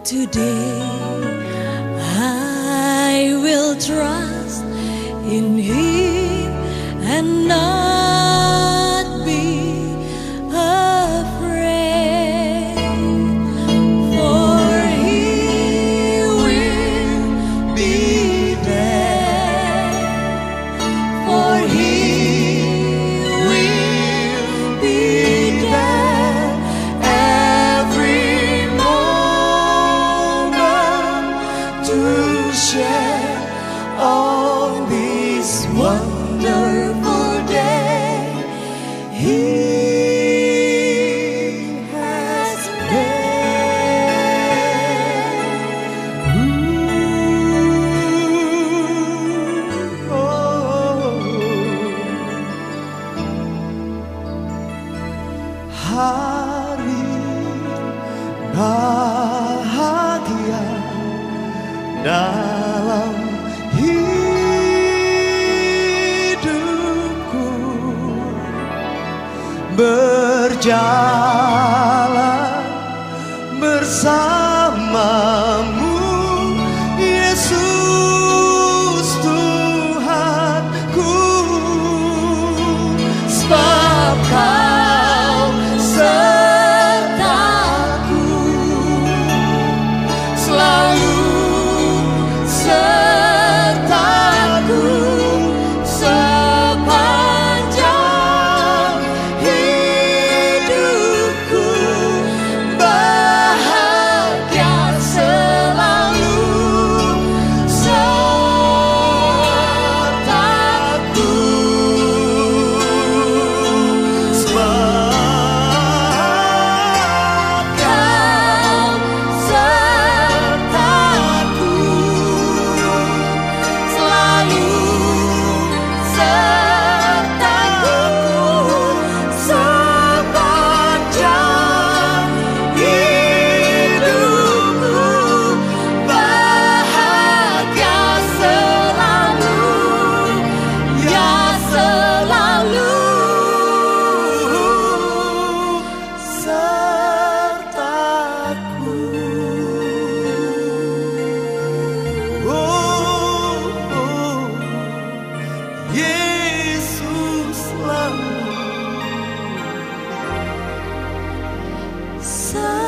Today I will trust in Him and not be afraid, for He will be there, for He will be there every moment to share on this wonderful day He has made. Hari bahagia dalam hidupku, berjalan bersamamu, Yesus Tuhanku, sebab Kau sertaku, selalu sertaku sepanjang hidupku, bahagia selalu sertaku, sebab Kau sertaku, selalu sertaku sepanjang hidupku, bahagia selalu, ya selalu sertaku. Yesus selalu sertaku.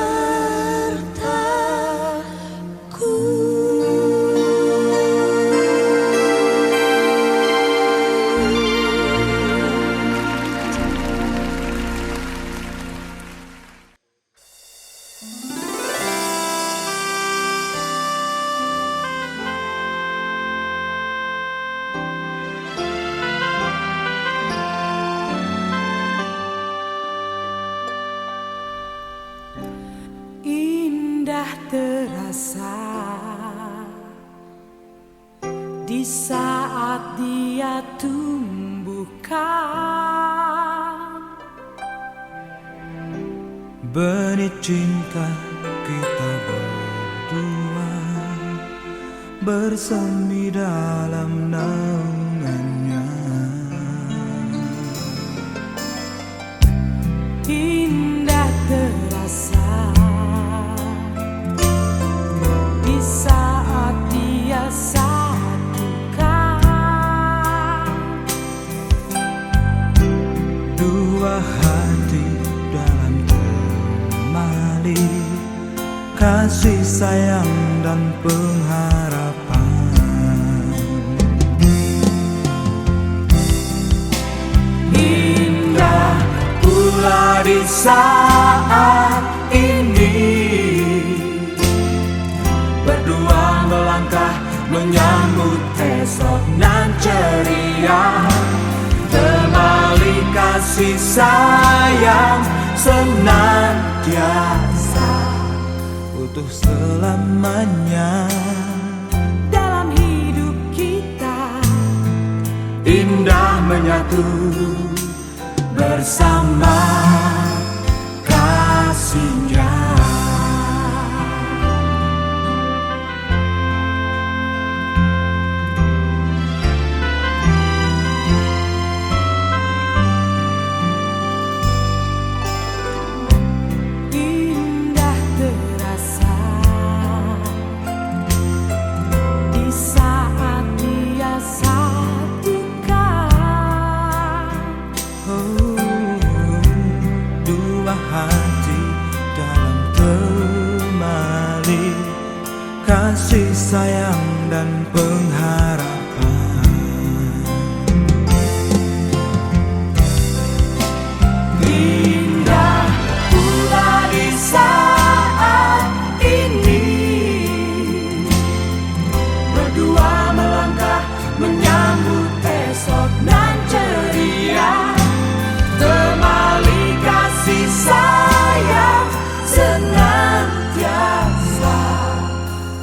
Indah terasa di saat Dia tumbuhkan benih cinta kita berdua, bersemi dalam naungannya. indah terasa di saat Dia satukan Dua hati dalam temali kasih sayang dan pengharapan. indah Pula di saat ini berdua melangkah menyambut esok nan ceria, temali kasih sayang senantiasa utuh selamanya dalam hidup kita, indah menyatu bersama kasihnya. indah terasa Dua hati dalam temali kasih sayang dan pengharapan. Indah pula di saat ini, berdua melangkah menyambut esok nan ceria. Temali kasih sayang senantiasa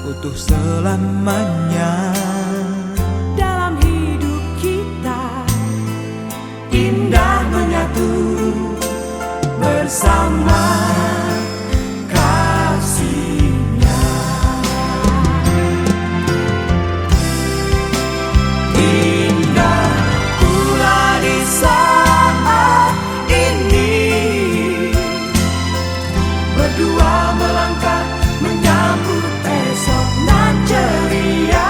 Utuh selamanya dalam hidup kita. Indah menyatu bersama kasihnya. Indah pula di saat ini, berdua melangkah menyambut esok nan ceria.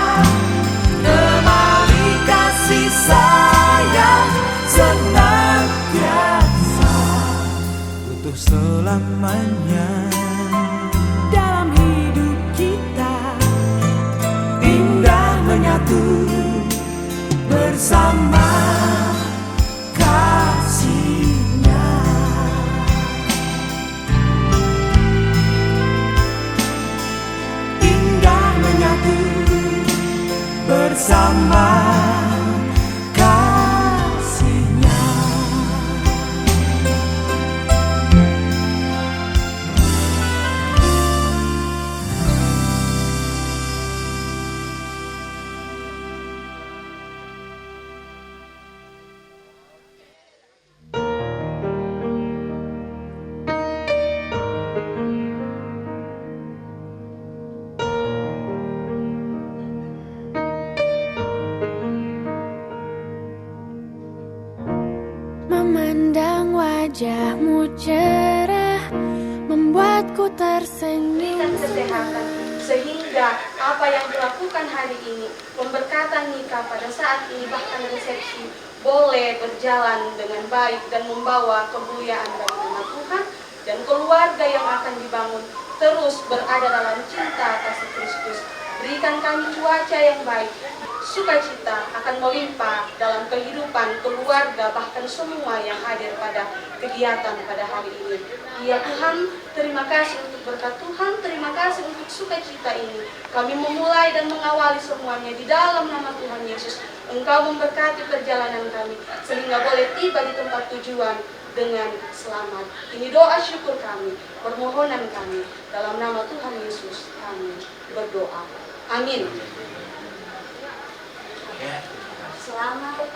Temali kasih sayang senantiasa utuh selamanya Dalam hidup kita, indah menyatu bersama kasihnya. Indah menyatu bersama kasihnya. Memandang wajahmu cerah membuatku tersenyum. Kesehatan sehingga apa yang dilakukan hari ini, pemberkatan nikah pada saat ini bahkan resepsi, boleh berjalan dengan baik dan membawa kemuliaan bagi nama Tuhan, dan keluarga yang akan dibangun terus berada dalam cinta kasih Kristus. Berikan kami cuaca yang baik, sukacita akan melimpah dalam kehidupan keluarga, bahkan semua yang hadir pada kegiatan pada hari ini. Ya Tuhan, terima kasih untuk berkat Tuhan, terima kasih untuk sukacita ini. Kami memulai dan mengawali semuanya di dalam nama Tuhan Yesus. Engkau memberkati perjalanan kami sehingga boleh tiba di tempat tujuan dengan selamat. Ini doa syukur kami, permohonan kami dalam nama Tuhan Yesus kami berdoa. Amin. Selamat.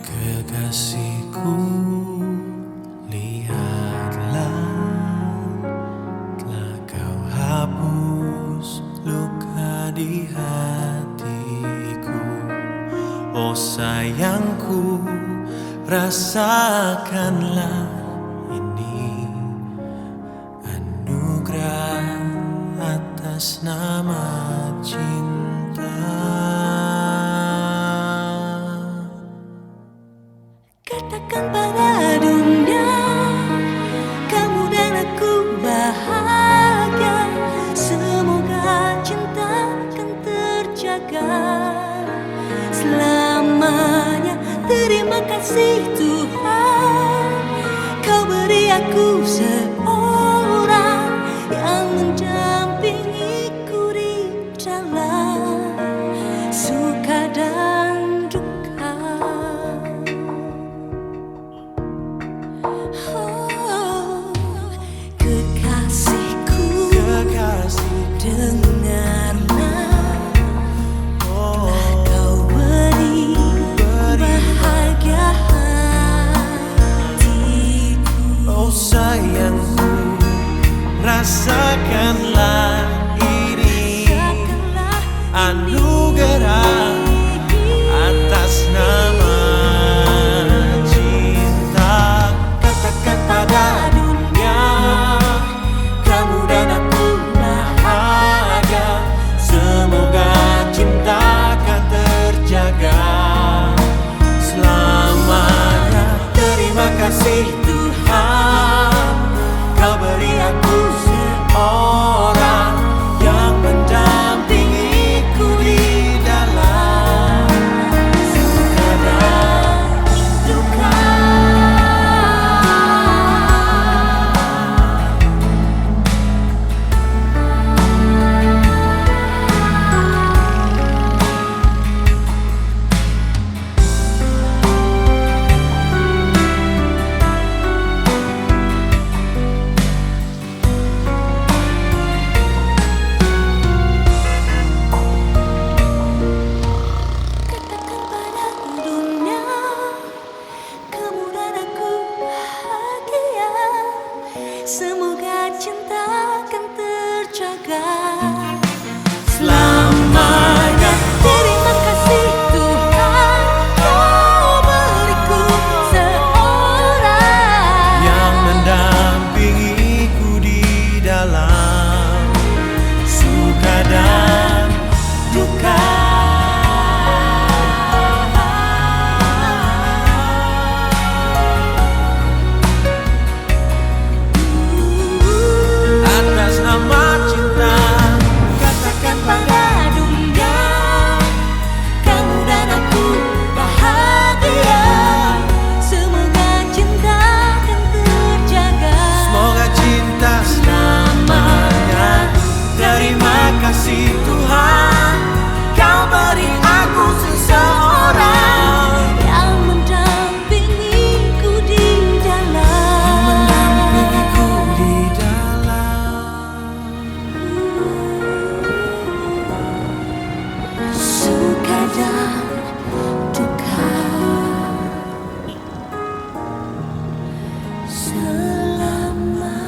Kekasihku, lihatlah, telah kau hapus luka di hatiku. Oh sayangku, rasakanlah ini anugerah atas nama cinta. Katakan pada dunia, kamu dan aku bahagia. Semoga cinta akan terjaga selamanya. Terima kasih Tuhan, kau beri aku seorang yang mendampingiku di dalam suka dan duka. Oh, kekasihku, dengarlah, telah kau beri bahagia hatiku. Oh sayang bergerak atas nama cinta. Katakan pada dunia, kamu dan aku bahagia. Semoga cinta akan terjaga selamanya. Terima kasih Tuhan, kau beri aku seorang yang mendampingiku di dalam suka dan duka. Katakan pada dunia, kamu dan aku bahagia. Semoga cinta akan terjaga Selamanya. Terima kasih Tuhan, kau beriku seorang Yang mendampingiku di dalam suka dan duka. Atas nama cinta, katakan pada dunia, kamu dan aku bahagia. Semoga cinta akan terjaga semoga cinta selamanya. Terima kasih Tuhan, kau beri aku seseorang yang mendampingiku di dalam mendampingiku di dalam suka dan duka selamanya.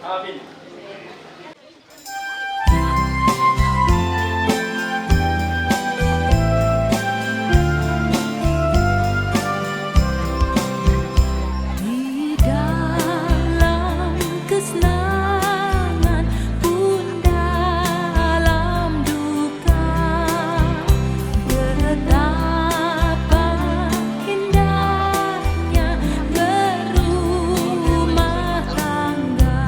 Amin. Di dalam kesenangan pun dalam duka, betapa indahnya berumah tangga.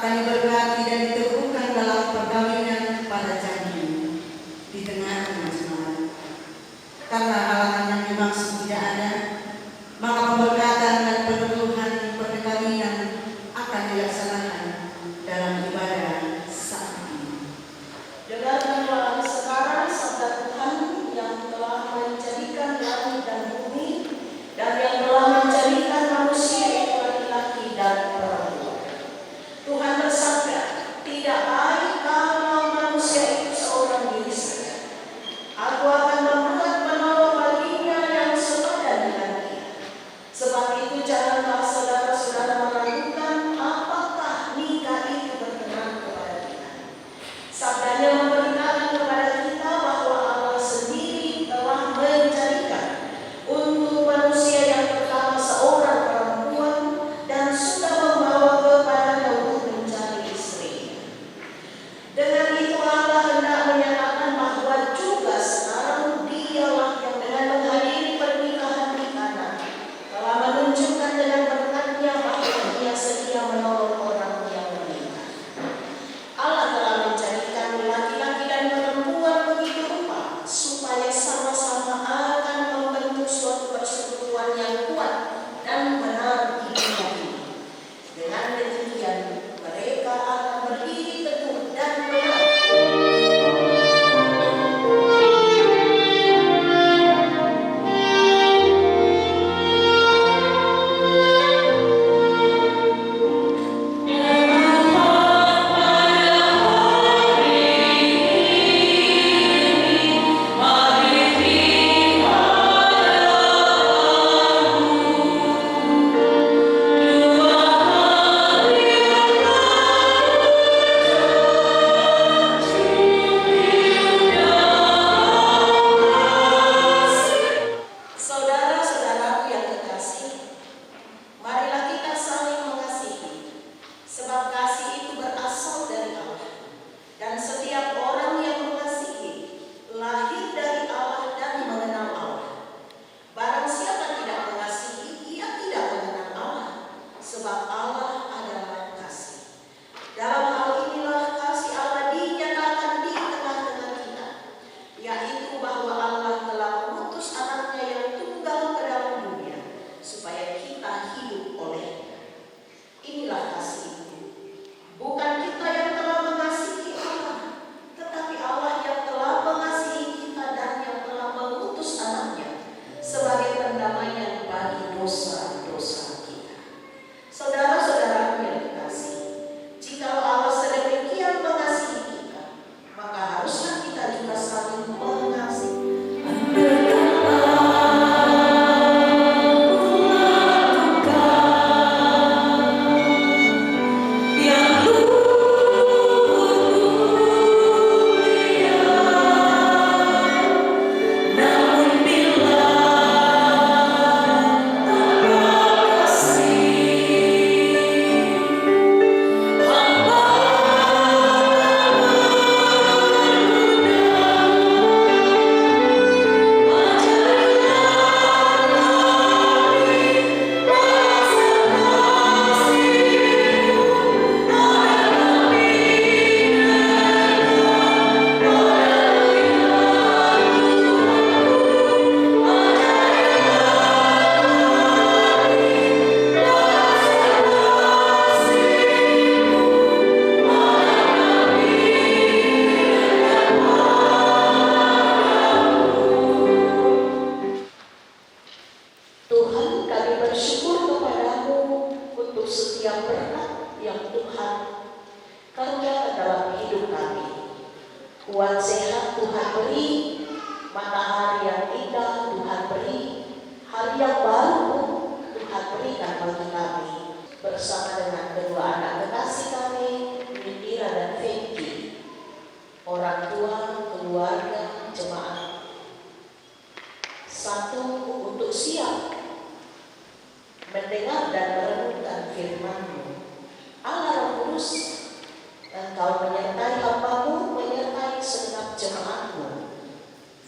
akan diberkati dan diteguhkan dalam perkawinan pada janji di tengah masyarakat. Karena halangan yang dimaksud tidak ada, maka pemberkatan dan peneguhan perkawinan akan dilaksanakan dalam ibadah saat ini. Dengarkanlah sekarang sabda Tuhan yang telah menjadikan langit dan bumi dan yang telah menjadikan manusia itu laki-laki dan perempuan. Tuhan bersabda, tidak baik kalau manusia itu seorang diri saja. Aku akan membuat penolong baginya yang sepadan dengan dia. Sebab itu janganlah saudara-saudara meragukan apakah nikah itu berkenan kepada kita. Sabdanya memberitakan kepada kita bahwa Allah sendiri telah menjadikan untuk manusia yang pertama seorang perempuan dan sudah membawa kepadanya untuk mencari istri. Dengan itu Allah hendak menyatakan bahwa juga sekarang dialah yang dengan menghadiri pernikahan di Kana telah menunjukkan dengan berkatnya bahwa dia setia menolong orang yang menikah. Allah telah menjadikan laki-laki dan perempuan begitu rupa supaya sama-sama akan membentuk suatu persekutuan yang kuat dan benar di dunia ini. Dengan demikian mereka akan berdiri teguh dan benar. Saudara-saudaraku yang kekasih, marilah kita saling mengasihi, sebab kasih itu berasal dari Allah. Dan setiap orang yang mengasihi lahir dari Allah dan mengenal Allah. Barang siapa tidak mengasihi, ia tidak mengenal Allah, sebab Allah adalah kasih. Dalam hal inilah kasih Allah dinyatakan di tengah-tengah kita, yaitu bahwa Allah telah mengutus anaknya yang tunggal ke dalam dunia, supaya kita hidup olehnya. Inilah kasih itu. Bukan kita yang telah mengasihi Allah, tetapi Allah yang telah mengasihi kita dan yang telah mengutus anaknya sebagai pendamaian bagi dosa-dosa kita. Saudara-saudara yang dikasihi, jika Allah sedemikian mengasihi kita, maka haruslah kita juga saling mengasihi. Tuhan, kami bersyukur kepadamu untuk setiap berkat yang Tuhan karuniakan dalam hidup kami. Kuat sehat Tuhan beri, matahari yang indah Tuhan beri, hari yang baru pun Tuhan berikan bagi kami. Bersama dengan kedua anak kekasih kami, Indira dan Fenki, orang tua, keluarga, jemaat. Satu, untuk siap mendengar dan merenungkan firman-Mu. Allah Roh Kudus, Engkau menyertai hamba-Mu, menyertai segenap jemaat-Mu.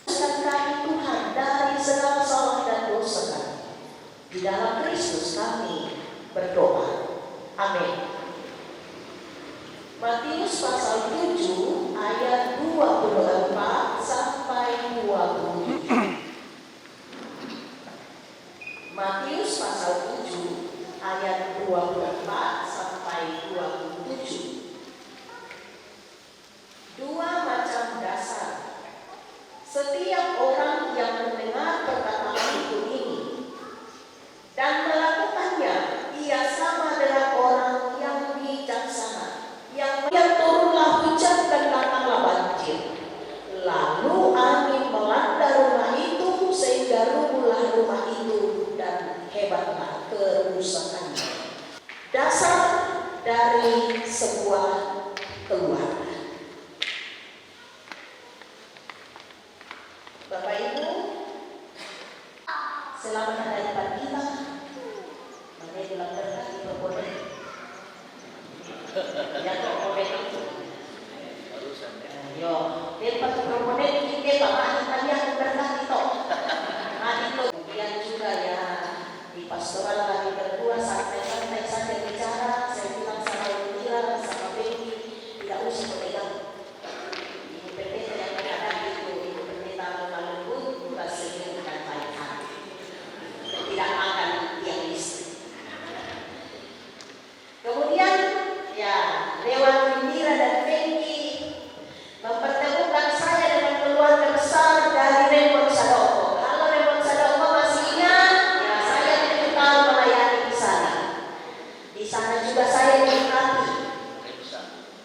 Lepaskan kami Tuhan dari segala salah dan dosa kami. Di dalam Kristus kami berdoa. Amin. Matius pasal 7 ayat 24 sampai 27. Matius pasal 7 ayat 24 sampai 27. Dua macam dasar. Setiap orang yang mendengar perkataanku ini dan melakukannya, ia sama dengan orang yang bijaksana, yang turunlah hujan dan datanglah banjir. Lalu angin melanda rumah itu sehingga rubuhlah rumah itu dan hebatlah kerusakannya. Dasar dari sebuah keluarga. Bapak Ibu, selamat hari depan kita. Mana bilang berkah di berboleh. Ya kok boleh itu. Yo, tempat berboleh kita bapak kita yang berkah itu. Nah itu kemudian juga ya di pastoral kami berdua santai-santai saja bicara. Saya bilang sama Lucia, sama Becky, tidak usah berpegang. Ibu pendeta yang berada itu, ibu pendeta lemah lembut, bukan senyum dan baik hati. Tidak makan yang istri. Kemudian ya lewat Indira dan Becky mempertemukan saya dengan keluarga besar dari Rembon Sadoko. Kalau Rembon Sadoko masih ingat, ya saya 7 tahun melayani di sana. Di sana juga saya diberkati.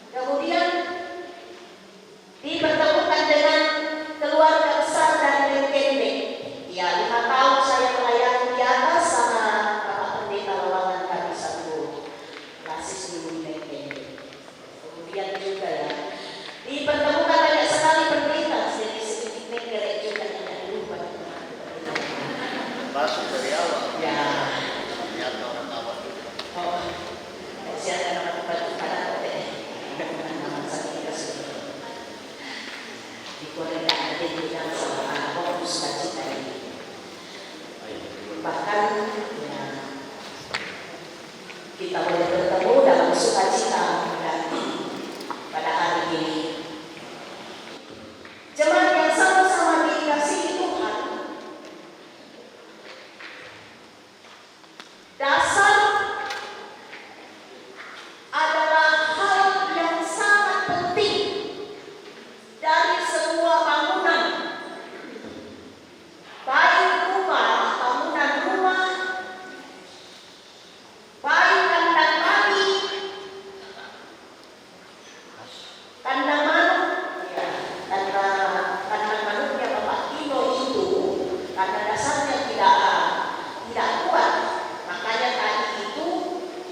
Kemudian dipertemukan dengan keluarga besar dari Lekende. Ya 5 tahun saya melayani di atas sama Bapak Pendeta Lawangan kami satu basis dulu di Lekende. Kemudian juga ya dipertemukan banyak sekali pendeta, jadi sedikit negerek juga tidak lupa. Masuk dari awal. Ya. Ternyata orang awal juga. Oh, saya ada nama tempat pada hotel. Nama saya kasih. Di Korea ada yang sama anak fokus cita ini. Bahkan ya, kita boleh bertemu dalam sukacita pada hari ini. Jemaat yang sama-sama dikasihi Tuhan, dasar adalah hal yang sangat penting dari sebuah bangunan. Baik rumah, bangunan rumah, baik kandang babi, kandang manuk, ya, kandang manuknya Bapak Tino itu karena dasarnya tidak kuat, makanya tadi itu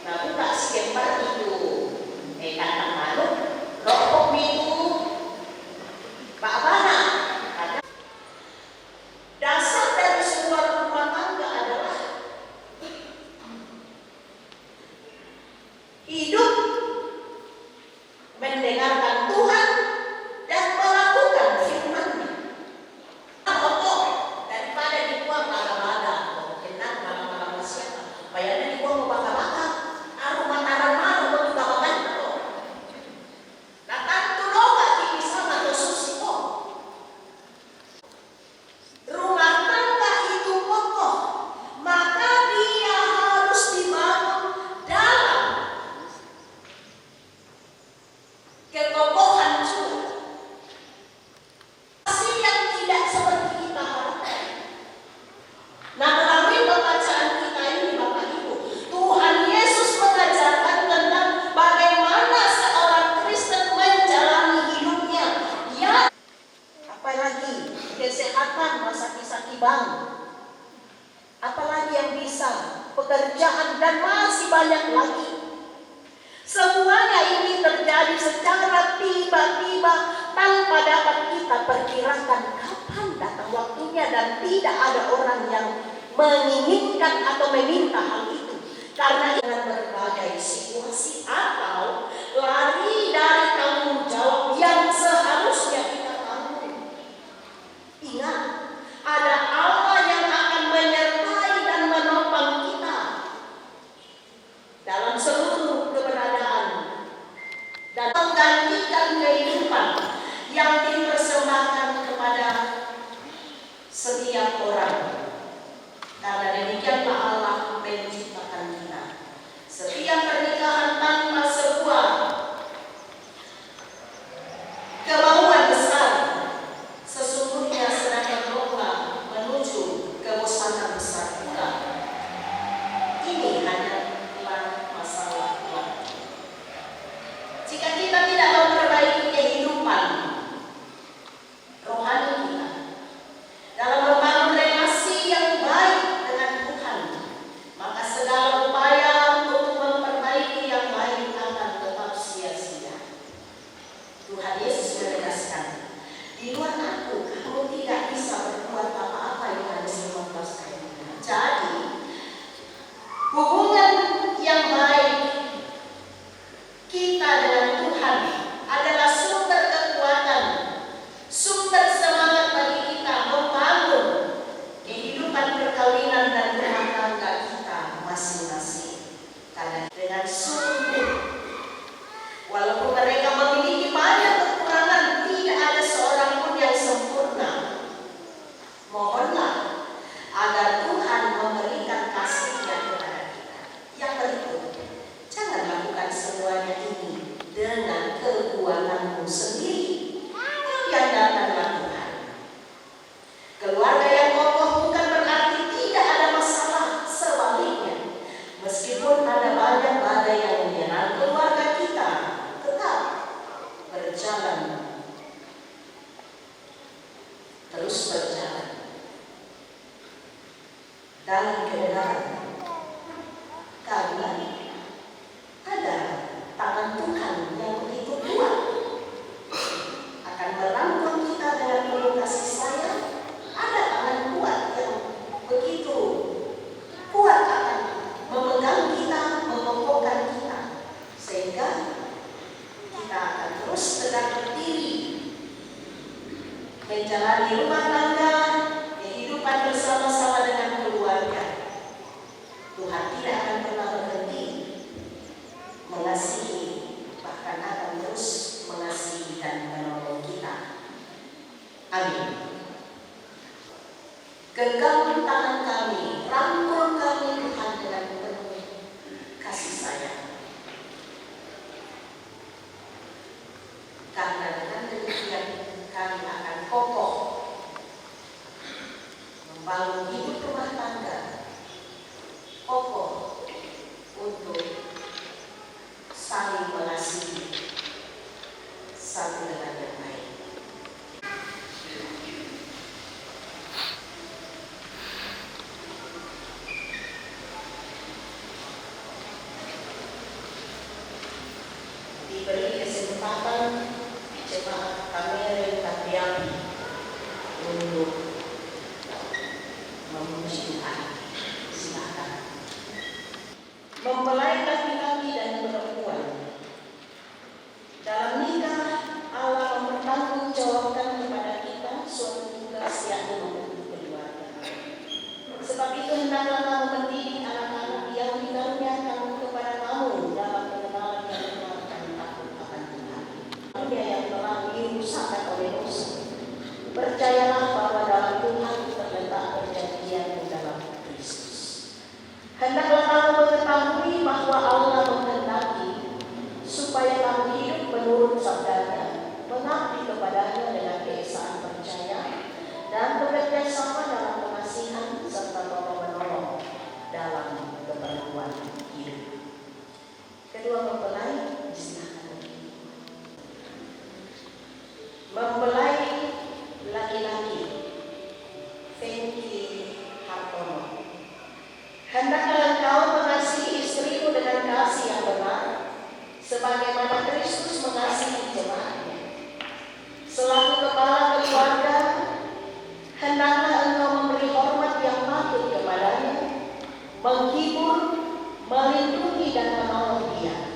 buka si kembar itu kandang manuk, rokok itu Pak Bana. Dasar dari sebuah rumah tangga adalah hidup mendengarkan Tuhan dan melakukan firman-Nya. Pokok daripada dibuang malam-malam, kenal malam-malam siapa? Bayarnya dibuang bakar-bakar, aroma-aroma malam untuk kawakan itu. Nah tentu loga kini sama dosus itu. Rumah tangga itu pokok, maka dia harus dibangun dalam kekokohan juga. Masih yang tidak seperti kita harapkan. Nah melalui pembacaan kita ini Bapak Ibu, Tuhan Yesus mengajarkan tentang bagaimana seorang Kristen menjalani hidupnya. Ya, apalagi kesehatan masa kisah bang, apalagi yang bisa pekerjaan dan masih banyak lagi. Semuanya ini terjadi secara tiba-tiba tanpa dapat kita perkirakan kapan datang waktunya, dan tidak ada orang yang menginginkan atau meminta hal itu. Karena dengan berbagai situasi atau lari dari tanggung jawab yang seharusnya kita tanggung. Ingat, ada Allah yang akan menyertai dan menopang kita dalam seluruh keberadaan dan yang dipersembahkan kepada setiap orang. Karena demikianlah Allah menciptakan kita. Setiap pernikahan tanpa sebuah kemauan besar sesungguhnya sedang berlomba menuju kebosanan besar pula. Ini hanyalah masalah waktu. Jika kita tidak memperbaiki kehidupan rohani kita dalam membangun relasi yang baik dengan Tuhan, maka segala upaya untuk memperbaiki yang baik akan tetap sia-sia. Tuhan Yesus menegaskan, di luar aku, kamu tidak bisa berbuat apa-apa. Yohanes 15 ayat 6. Jadi, hubungan yang baik kita dengan Tuhan adalah sumber kekuatan, sumber semangat bagi kita membangun kehidupan perkawinan dan rumah tangga kita masing-masing. Karena dengan sungguh, walaupun mereka memiliki banyak kekurangan, tidak ada seorang pun yang sempurna. Mohonlah agar Tuhan memberikan kasih-Nya kepada kita. Yang berikut, jangan lakukan semuanya ini dengan kekuatanmu sendiri, tapi andalkanlah Tuhan. Keluarga yang kokoh bukan berarti tidak ada masalah, sebaliknya. Meskipun ada banyak badai yang menyerang keluarga kita, tetap berjalan, terus berjalan dalam kebenaran. Karena ada tangan Tuhan yang begitu kuat akan merangkul kita dengan penuh kasih sayang. Ada tangan kuat yang begitu kuat akan memegang kita, mengokohkan kita, sehingga kita akan terus tegak berdiri menjalani rumah tangga, kehidupan bersama-sama dengan keluarga. Tuhan tidak akan pernah berhenti mengasihi, bahkan akan terus mengasihi dan menolong kita. Amin. Genggam tangan kami, rangkul kami Tuhan dengan penuh kasih sayang. Karena dengan demikian kami akan kokoh membangun hidup rumah tangga, kokoh untuk saling mengasihi satu dengan yang lain. Diberi kesempatan jemaat Kamerin Kapriapi untuk memuji Tuhan. Silakan. Mempelai laki-laki dan perempuan dalam nikah, Allah mempertanggungjawabkan kepada kita suatu tugas yang membentuk keluarga. Sebab itu hendaklah kamu mendidik anak-anak yang dikaruniakan kepada kamu dalam pengenalan yang benar dan takut akan Tuhan. Dunia yang telah dirusak oleh dosa. Percayalah bahwa dalam Tuhan terletak perjanjian dalam Kristus. Hendaklah kamu mengetahui bahwa Allah menghendaki supaya kamu hidup menurut sabdanya, mengabdi kepadanya dengan keesaan percaya, dan bekerja sama dalam pengasihan serta tolong-menolong dalam keperluan hidup. Kedua mempelai, silakan. Mempelai laki-laki, Fenki Hartono. Hendaklah engkau mengasihi istrimu dengan kasih yang benar, sebagaimana Kristus mengasihi jemaatnya. Selaku kepala keluarga, hendaklah engkau memberi hormat yang patut kepadanya, menghibur, melindungi dan menolong dia.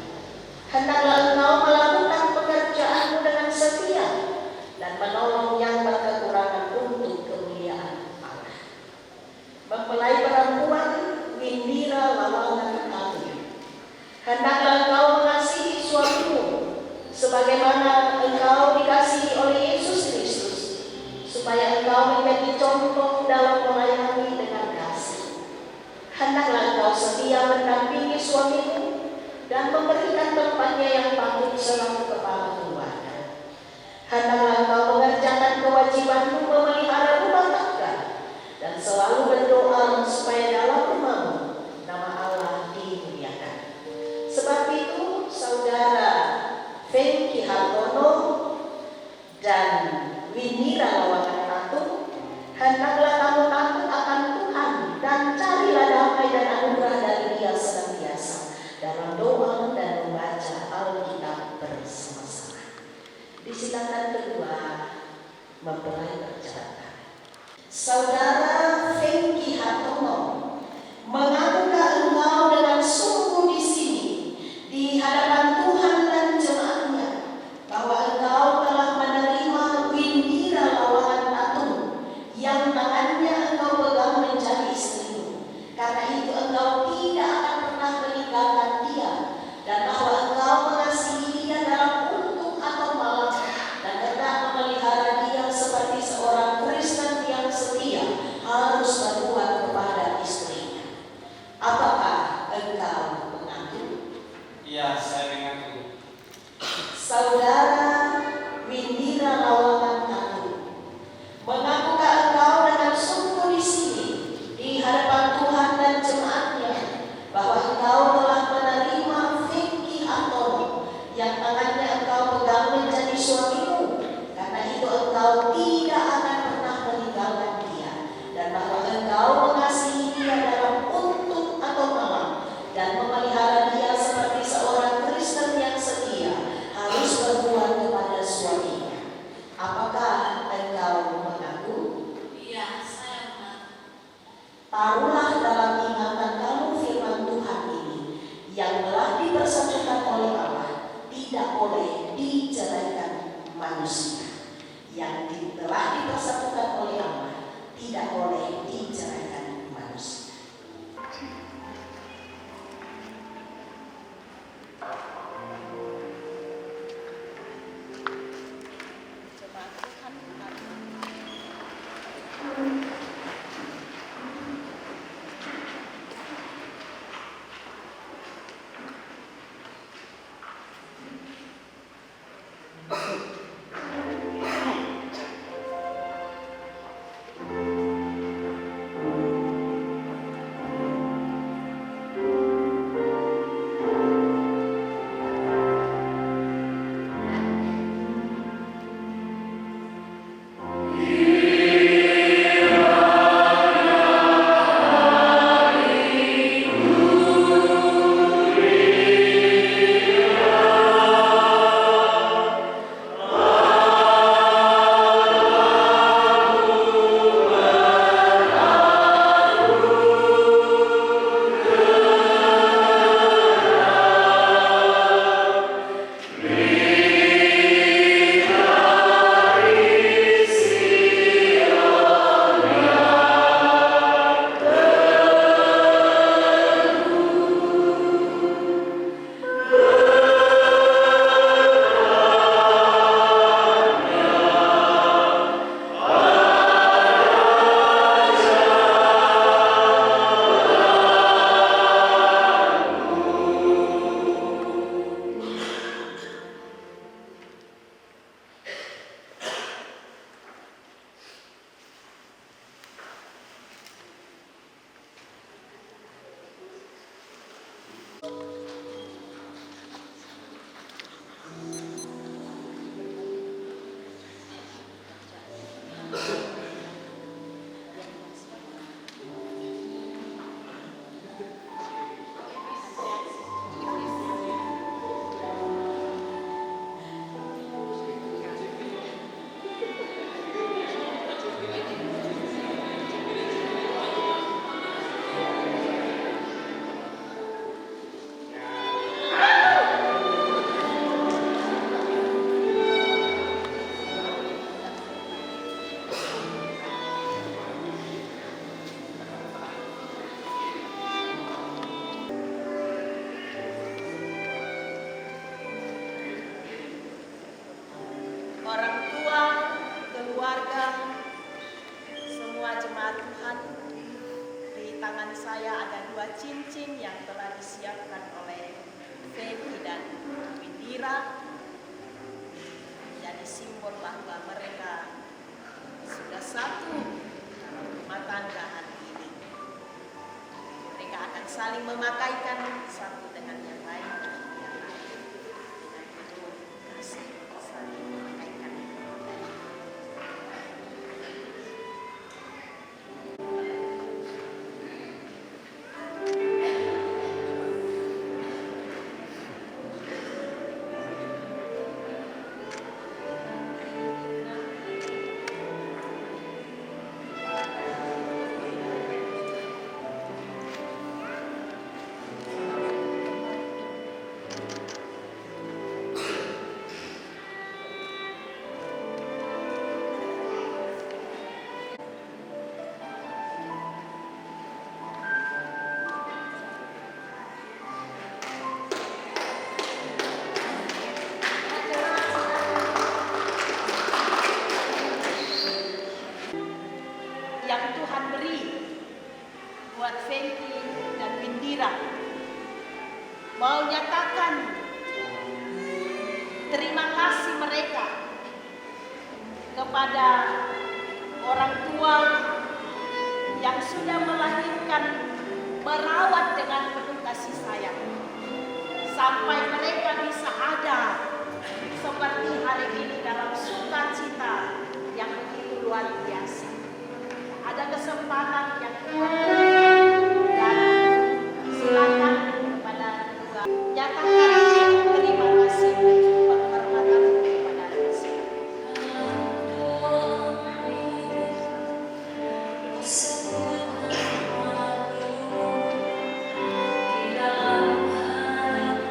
Hendaklah engkau melakukan pekerjaanmu dengan setia dan menolong yang berkekurangan untuk kemuliaan Allah. Mempelai perempuan, Windira Lawangan kami. Hendaklah engkau mengasihi suamimu sebagaimana engkau dikasihi oleh setia mendampingi suamimu dan memberikan tempatnya yang patut selaku kepala keluarga. Hendaklah engkau mengerjakan kewajibanmu memelihara rumah tangga dan selalu berdoa supaya dalam rumahmu nama Allah dimuliakan. Sebab itu, saudara Fengki Hartono dan Winira Lawangan Ratu, hendaklah kamu takut akan Tuhan dan carilah damai dan anugerah dari Dia senantiasa dalam doa dan membaca Alkitab bersama-sama. Di silakan kedua mempelai perjalanan. Saudara Fengki Hartono, mengapakah engkau dengan sungguh di sini di hadapan Tuhan dan jemaatnya bahwa engkau telah menerima Winira Lawangan Ratu yang tangannya engkau pegang menjadi istrimu, karena itu engkau tidak akan pernah meninggalkan dia, dan bahwa engkau mengasihi dia dalam untuk atau malam dan hendak memelihara dia seperti seorang Kristen yang setia harus berbuat kepada istrinya. Apakah engkau mengaku? Iya, saya mengaku. Saudara Winira Lawangan Ratu, mengapakah engkau dengan sungguh di sini di hadapan Tuhan dan jemaatnya bahwa engkau telah menerima Fengki Hartono yang tangannya engkau pegang menjadi suamimu, karena itu engkau tidak akan pernah meninggalkan dia, dan bahwa engkau mengasihi dia dalam untuk atau malam dan memelihara dia seperti seorang Kristen yang setia harus berbuat kepada suaminya. Apakah engkau mengaku? Iya, saya mengaku. Taruhlah dalam ingatan kamu firman Tuhan ini yang telah dipersatukan oleh Allah tidak boleh diceraikan manusia, yang telah cincin yang telah disiapkan oleh Feby dan Windira menjadi simbol bahwa mereka sudah satu dalam rumah tangga hari ini. Mereka akan saling memakaikan satu dengan yang lain dan yang lain dengan penuh kasih saling memakaikan. Yang Tuhan beri buat Feby dan Windira, mau nyatakan terima kasih mereka kepada orang tua yang sudah melahirkan, merawat dengan penuh kasih sayang sampai mereka bisa ada seperti hari ini dalam sukacita yang begitu luar biasa. Ada kesempatan yang Tuhan berikan dan silakan kepada kedua nyatakan terima kasih dan penghormatan kepada Yesus. Di dalam hati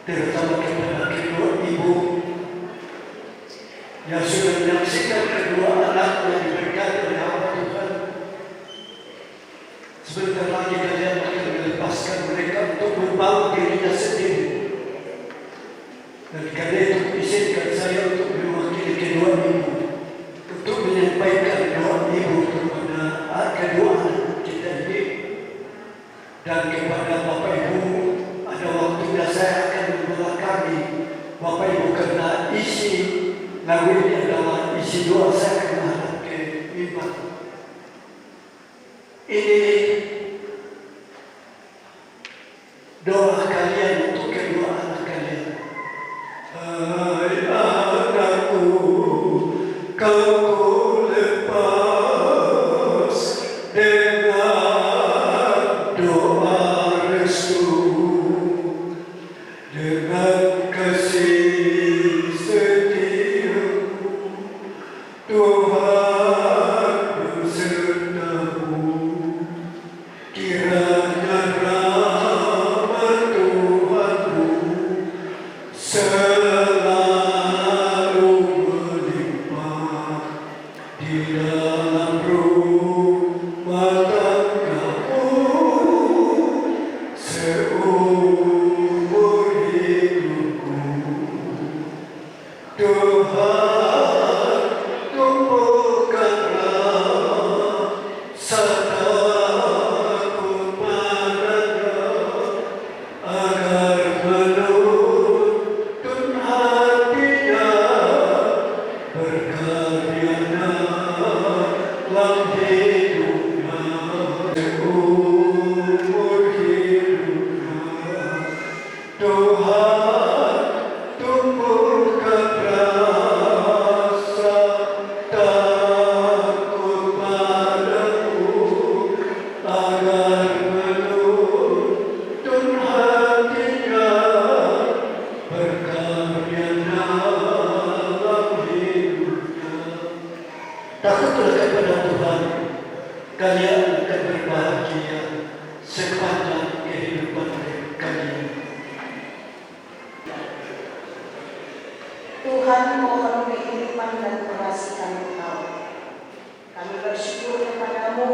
terutama kepada kedua ibu yang sudah menyaksikan kedua anaknya diberkati oleh hamba Tuhan. Sebentar lagi kalian akan melepaskan mereka untuk membangun dirinya sendiri. Dan karena itu izinkan saya untuk mewakili kedua ibu untuk menyampaikan doa ibu kepada kedua anak kita ini. Dan kepada Bapak Ibu, ada waktunya saya akan membelakangi Bapak Ibu karena isi lagu ini adalah isi doa saya akan menghadap ke mimbar. Ini doa kalian untuk kedua anak kalian. Hai anakku, kau lepas dengan doa restu, dengan kasih setiamu, Tuhan besertamu. Kiranya rahmat Tuhanmu selalu melimpah di dalam rumah tanggamu seumur hidupku. Tuhan tumbuhkanlah takut padanya agar menuntun hatinya berkarya dalam hidupnya seumur hidupnya. Tuhan tumbuhkan rasa takut padamu agar menuntun hatinya berkarya dalam hidupnya. Takutlah kepada Tuhan, kalian akan berbahagia sepanjang kehidupan kalian. Tuhan mohon kehidupan dan kebaikan Engkau. Kami bersyukur kepadamu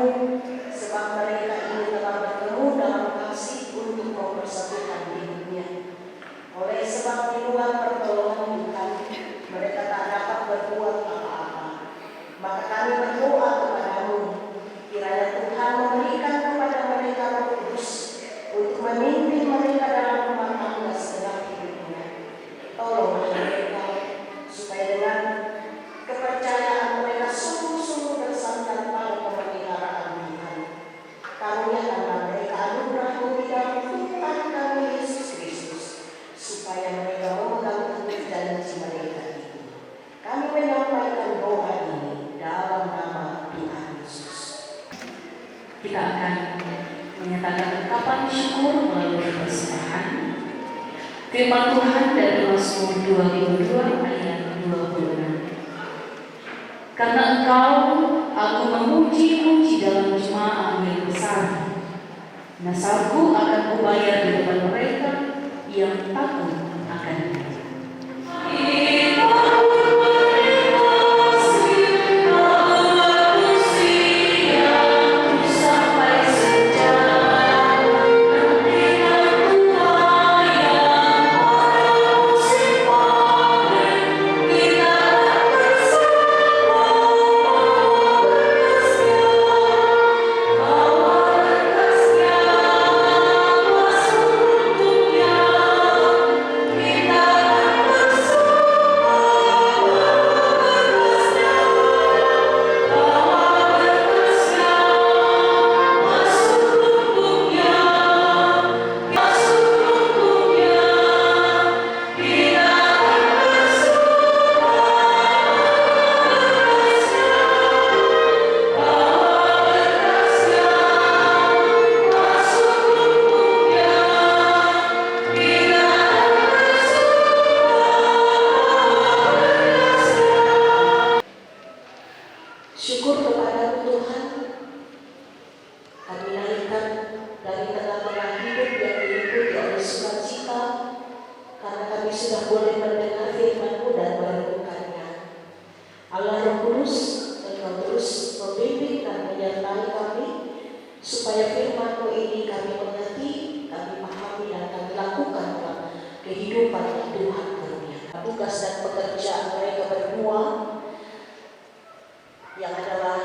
sebab mereka ini telah bertemu dalam kasih untuk mempersatukan hidupnya. Oleh sebab di luar pertolongan Tuhan, mereka tak dapat berbuat apa-apa. Maka kami berdoa kepadamu, kiranya Tuhan memberikan kepada mereka Roh Kudus untuk memimpin mereka dalam rumah tangga segenap hidupnya. Tolonglah mereka supaya dengan kepercayaan mereka sungguh-sungguh bersandar pada pemeliharaan Tuhan. Karuniakanlah mereka anugerah-Mu di dalam Tuhan kami Yesus Kristus, supaya mereka memegang teguh janji mereka itu. Kami menyampaikan doa ini dalam nama Tuhan Yesus. Kita akan menyatakan ungkapan syukur melalui persembahan. Firman Tuhan dari Mazmur 2002 ayat 26. Karena Engkau, aku memuji-muji dalam jemaah yang besar. Nasabku akan kubayar di depan mereka yang takut akan Dia. Yeah. sudah boleh mendengar firman-Mu dan merenungkannya. Allah Roh Kudus, Engkau terus membimbing dan menyertai kami, supaya firman-Mu ini kami mengerti, kami pahami dan kami lakukan dalam kehidupan yang Tuhan karuniakan. Tugas dan pekerjaan mereka berdua yang adalah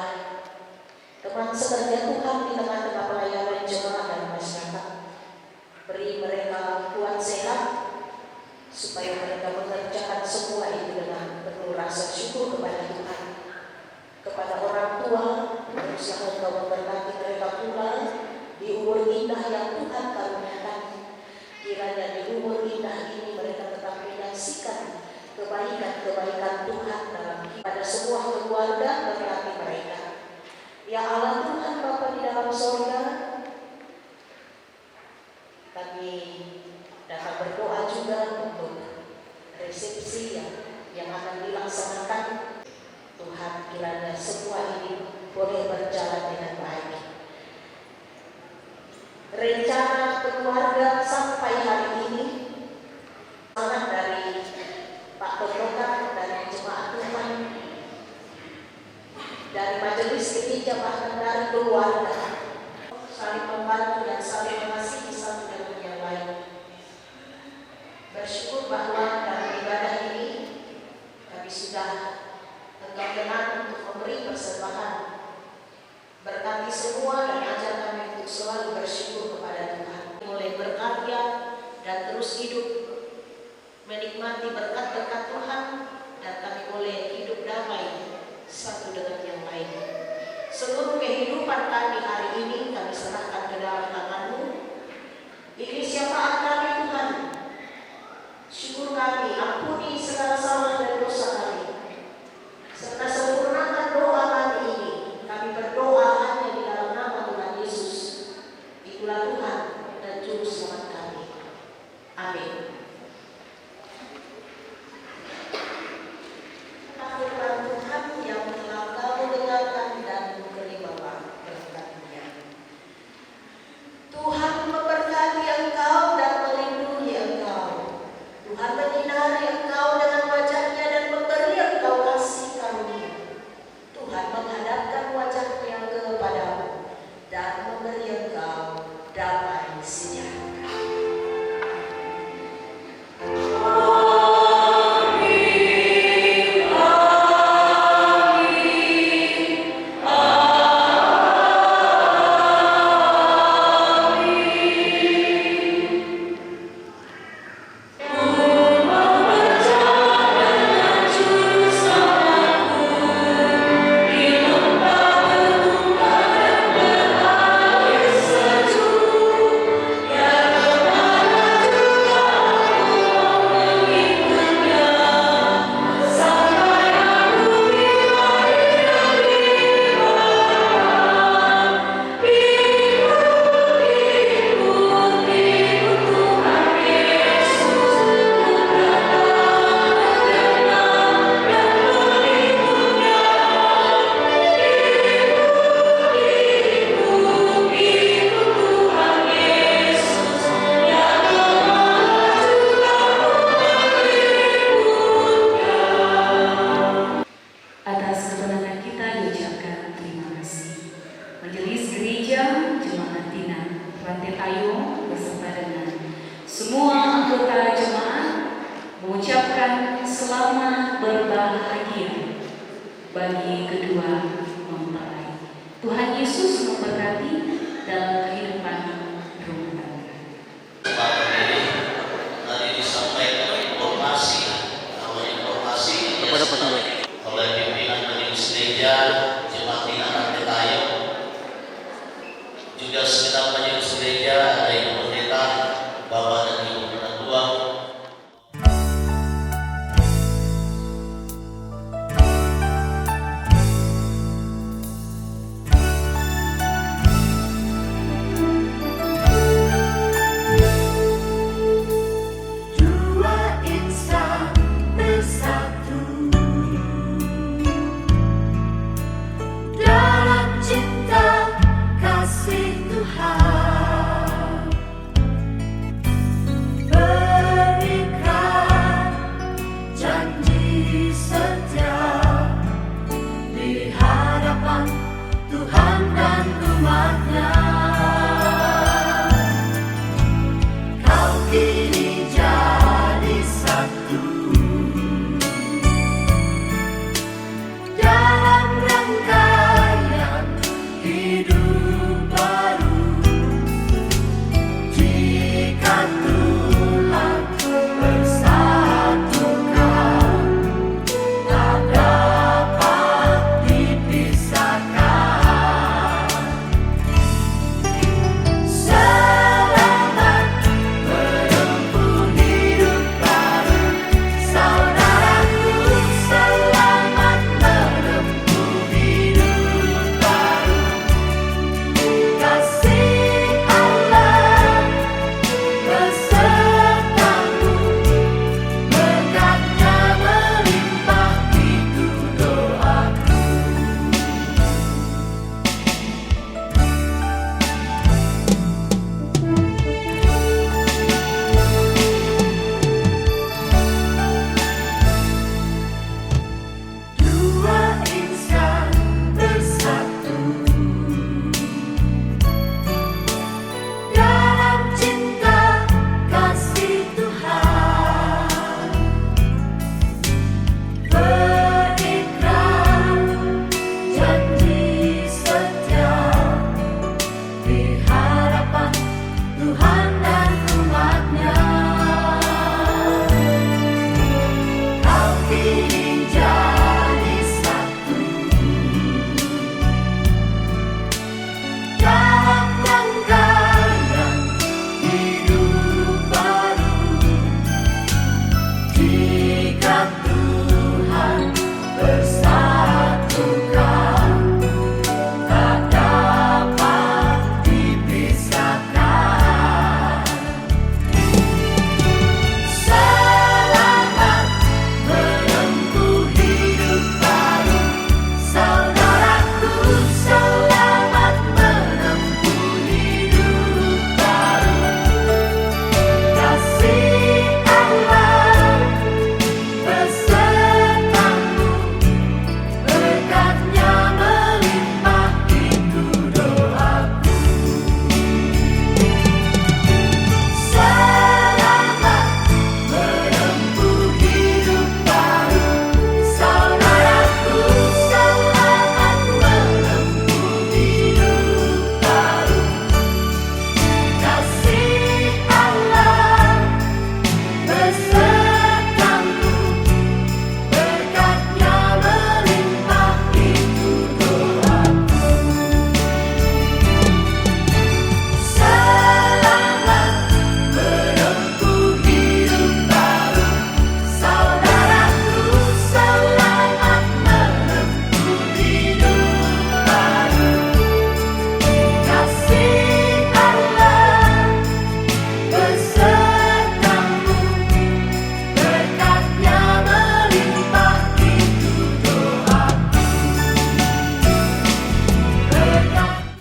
teman sekerja Tuhan di tengah-tengah pelayanan jemaat dan masyarakat. Beri mereka kuat sehat supaya mereka mengerjakan semua itu dengan penuh rasa syukur kepada Tuhan. Kepada orang tua, teruslah Engkau memberkati mereka pula di umur indah yang Tuhan karuniakan. Kiranya di umur indah ini mereka tetap menyaksikan kebaikan-kebaikan Tuhan dalam pada semua keluarga, berkati mereka. Ya Allah Tuhan Bapa di dalam sorga, kami dapat berdoa juga untuk resepsi yang akan dilaksanakan. Tuhan, kiranya semua ini boleh berjalan dengan baik. Rencana keluarga sampai hari ini, semangat dari Pak Pemrokat dan jemaat Tuhan, dari majelis gereja, bahkan dari keluarga, saling membantu dan saling mengasihi satu dengan yang lain. Bersyukur bahwa dalam ibadah ini kami sudah Engkau kenal untuk memberi persembahan. Berkati semua dan ajar kami untuk selalu bersyukur kepada Tuhan. Mulai berkarya dan terus hidup menikmati berkat-berkat Tuhan, dan kami boleh hidup damai satu dengan yang lain. Seluruh kehidupan kami hari ini kami serahkan ke dalam tangan-Mu. Ini syafaat kami Tuhan. Syukur kami, ampuni segala salah dan dosa kami, serta sempurnakan doa kami ini. Kami berdoa hanya di dalam nama Tuhan Yesus. Itulah Tuhan dan Juru Selamat kami. Amin. Firman Tuhan yang telah kau dengarkan dan terimalah berkat-Nya. Tuhan memberkati engkau dan melindungi engkau. Tuhan menyinari engkau dengan wajah-Nya dan memberi engkau kasih karunia. Tuhan menghadapkan wajah-Nya kepadamu dan memberi engkau damai sejahtera. bagi kedua mempelai. Tuhan Yesus memberkati dalam kehidupan rumah tangga. Tadi disampaikan informasi oleh pimpinan majelis gereja